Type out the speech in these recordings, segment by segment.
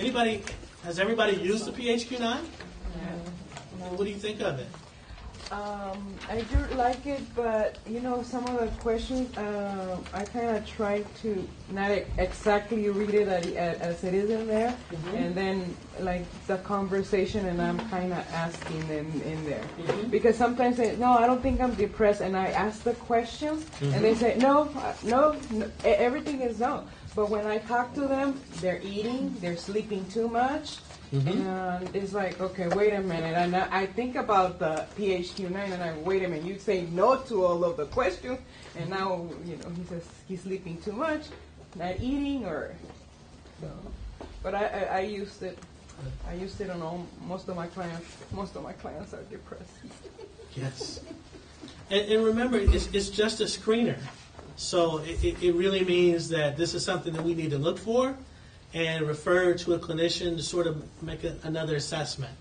Has everybody used the PHQ-9? No. What do you think of it? I do like it, but some of the questions, I kind of try to not exactly read it as it is in there, and then like the conversation, and I'm kind of asking them in there, because sometimes they no, I don't think I'm depressed, and I ask the questions, and they say no, everything is no. But when I talk to them, they're eating, they're sleeping too much. And it's like, okay, wait a minute. And I think about the PHQ-9, and wait a minute. You say no to all of the questions, and now he says he's sleeping too much, not eating, or so. But I used it. I used it on most of my clients. Most of my clients are depressed. Yes. And remember, it's just a screener, so it really means that this is something that we need to look for and refer to a clinician to sort of make another assessment.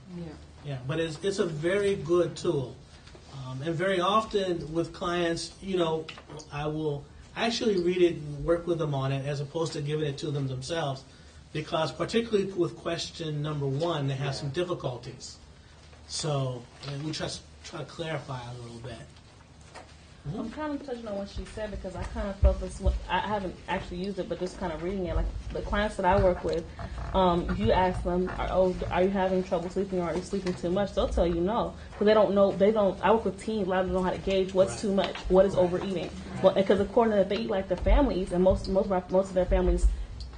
Yeah. But it's a very good tool. And very often with clients, I will actually read it and work with them on it as opposed to giving it to them themselves, because particularly with question number 1, they have some difficulties. So we try to clarify a little bit. I'm kind of touching on what she said, because I kind of felt this. I haven't actually used it, but just kind of reading it. Like the clients that I work with, if you ask them, are you having trouble sleeping, or are you sleeping too much? They'll tell you no, because they don't know. I work with teens. A lot of them don't know how to gauge what's too much, what is overeating. Well, because according to that, they eat like their families, and most of their families,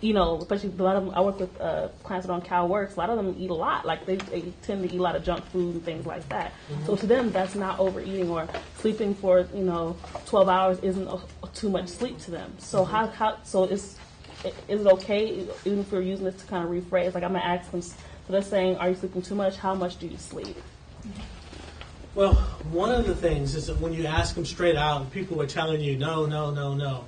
especially a lot of them. I work with clients that are on CalWorks. A lot of them eat a lot. Like they tend to eat a lot of junk food and things like that. So to them, that's not overeating, or sleeping for 12 hours isn't too much sleep to them. So is it okay, even if we're using this to kind of rephrase? Like I'm gonna ask them. So they're saying, are you sleeping too much? How much do you sleep? Well, one of the things is that when you ask them straight out, people are telling you no, no, no, no.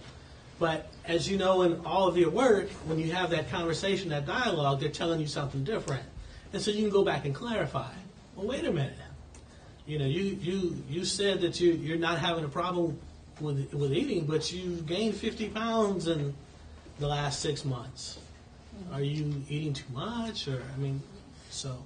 But as you know, in all of your work, when you have that conversation, that dialogue, they're telling you something different. And so you can go back and clarify. Well, wait a minute. You said that you're not having a problem with eating, but you gained 50 pounds in the last 6 months. Are you eating too much? So.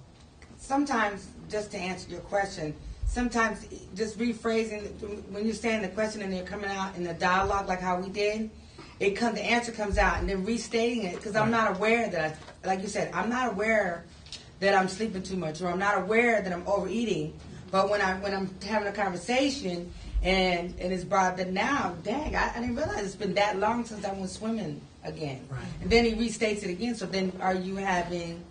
Sometimes, just to answer your question, sometimes just rephrasing, when you're saying the question and they're coming out in the dialogue like how we did, the answer comes out, and then restating it, because I'm not aware that, like you said, I'm not aware that I'm sleeping too much, or I'm not aware that I'm overeating. But when I'm having a conversation and it's brought up that now, dang, I didn't realize it's been that long since I went swimming again. Right. And then he restates it again. So then, are you having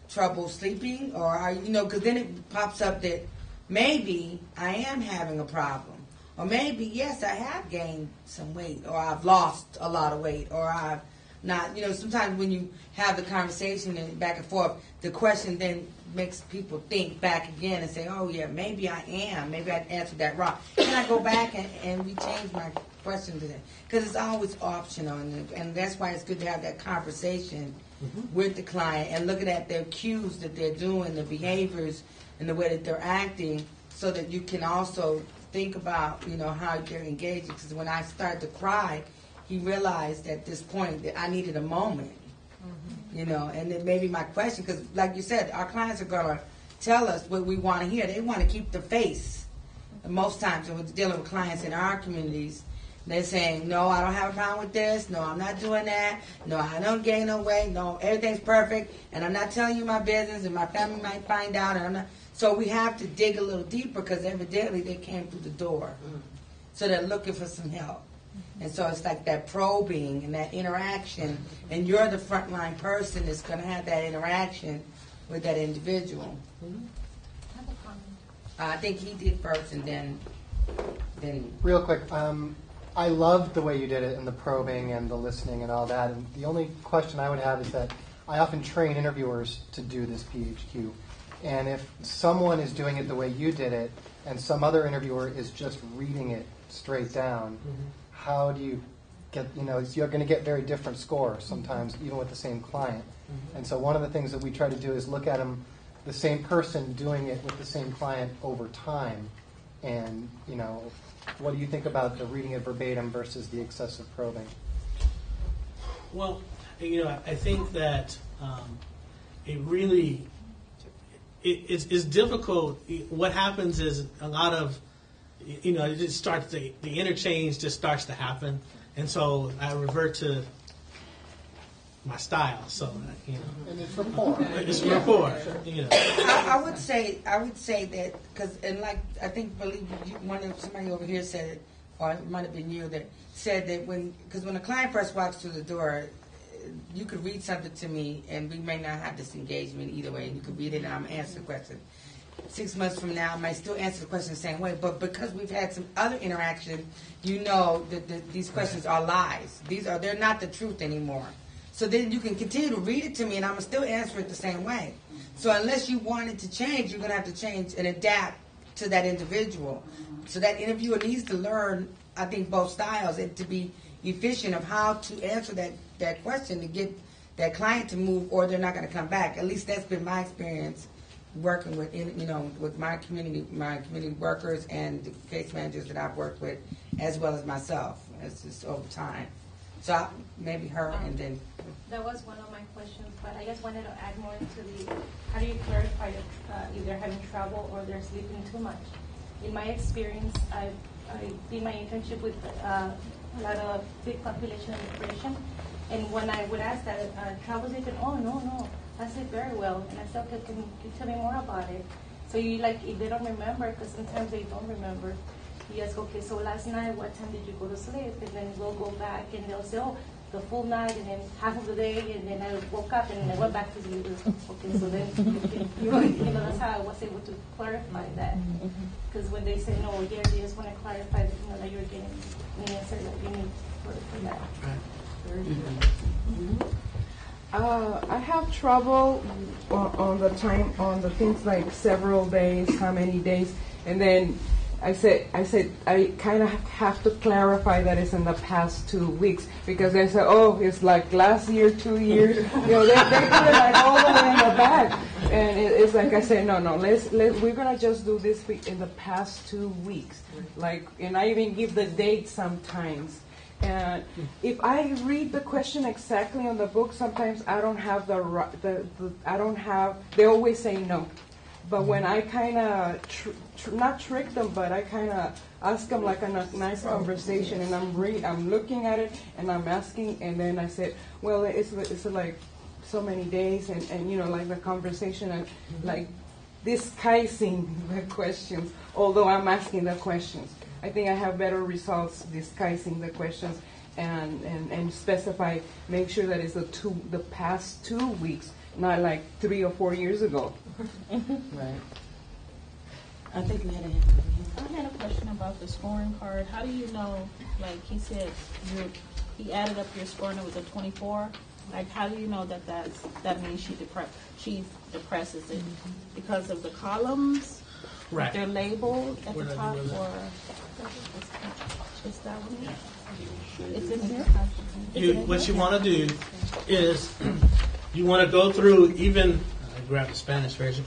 trouble sleeping, or are you, because then it pops up that maybe I am having a problem. Or maybe, yes, I have gained some weight, or I've lost a lot of weight, or I've not, sometimes when you have the conversation and back and forth, the question then makes people think back again and say, oh, yeah, maybe I am. Maybe I answered that wrong. Can I go back and rechange my question to that? Because it's always optional, and that's why it's good to have that conversation with the client and looking at their cues that they're doing, the behaviors, and the way that they're acting, so that you can also think about, how they're engaging. Because when I started to cry, he realized at this point that I needed a moment, and then maybe my question, because like you said, our clients are going to tell us what we want to hear. They want to keep the face. And most times when we're dealing with clients in our communities, they're saying, no, I don't have a problem with this. No, I'm not doing that. No, I don't gain no weight. No, everything's perfect. And I'm not telling you my business, and my family might find out. And I'm not. So we have to dig a little deeper, because evidently they came through the door. So they're looking for some help. And so it's like that probing and that interaction. And you're the frontline person that's going to have that interaction with that individual. I have a comment. I think he did first, and then. Real quick, I loved the way you did it, and the probing and the listening and all that. And the only question I would have is that I often train interviewers to do this PHQ. And if someone is doing it the way you did it, and some other interviewer is just reading it straight down, how do you get, you're going to get very different scores sometimes, even with the same client. And so one of the things that we try to do is look at them, the same person doing it with the same client over time. And, what do you think about the reading it verbatim versus the excessive probing? Well, I think that it really, it's difficult. What happens is a lot of, it just starts, the interchange just starts to happen. And so I revert to my style. So, And it's rapport. it's rapport, I would say that because, and like I think, somebody over here said it, or it might have been you that said that when a client first walks through the door, you could read something to me, and we may not have this engagement either way. You could read it, and I'm answering the question. 6 months from now, I might still answer the question the same way, but because we've had some other interaction, you know that these questions are lies. They're not the truth anymore. So then you can continue to read it to me, and I'm going to still answer it the same way. So unless you want it to change, you're going to have to change and adapt to that individual. So that interviewer needs to learn, I think, both styles and to be efficient of how to answer that question to get that client to move, or they're not going to come back. At least that's been my experience working with, with my community workers and the case managers that I've worked with, as well as myself. It's just over time. So maybe her, and then. That was one of my questions, but I just wanted to add more into how do you clarify if they're having trouble or they're sleeping too much? In my experience, I did my internship with a lot of big population of depression, and when I would ask that, trouble sleeping, oh no, I sleep very well, and I said, okay, can you tell me more about it? So if they don't remember, because sometimes they don't remember, you ask, okay, so last night, what time did you go to sleep? And then we'll go back, and they'll say, oh, the full night, and then half of the day, and then I woke up, and then I went back to sleep. Okay, so then, that's how I was able to clarify that. Because when they say no, yeah, they just want to clarify that, that you're getting the answer that you need for that. I have trouble on the things like several days, how many days, and then I said I kind of have to clarify that it's in the past 2 weeks, because they say, oh, it's like last year, 2 years. They put it like all the way in the back, and it's like I said, no, we're gonna just do this week in the past 2 weeks, and I even give the date sometimes. And if I read the question exactly on the book, sometimes I don't have they always say no. But when I kind of, not trick them, but I kind of ask them like a nice conversation, and I'm looking at it, and I'm asking, and then I said, well, it's like so many days, and like the conversation, and like disguising the questions, although I'm asking the questions. I think I have better results disguising the questions and specify, make sure that it's the past 2 weeks, not like 3 or 4 years ago. Right. I think we had a I had a question about the scoring card. How do you know, like he said, he added up your score and it was a 24. Like, how do you know that means she depresses it? Because of the columns? Right. They're labeled at the top, or is that one? It's in here. What you want to do is you want to go through, even I grabbed the Spanish version,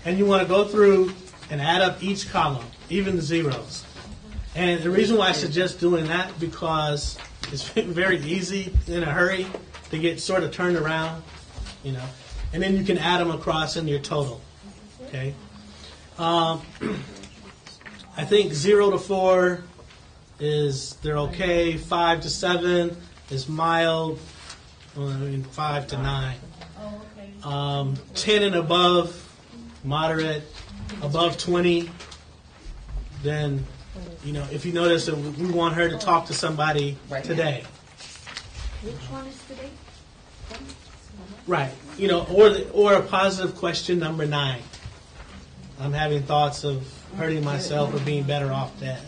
and you want to go through and add up each column, even the zeros. And the reason why I suggest doing that, because it's very easy in a hurry to get sort of turned around, and then you can add them across in your total. Okay. I think 0 to 4 they're okay. 5 to 7 is mild. 5 to 9. 10 and above, moderate. Above 20, then if you notice that we want her to talk to somebody today. Which one is today? Right. Or a positive question number 9. I'm having thoughts of hurting myself or being better off dead.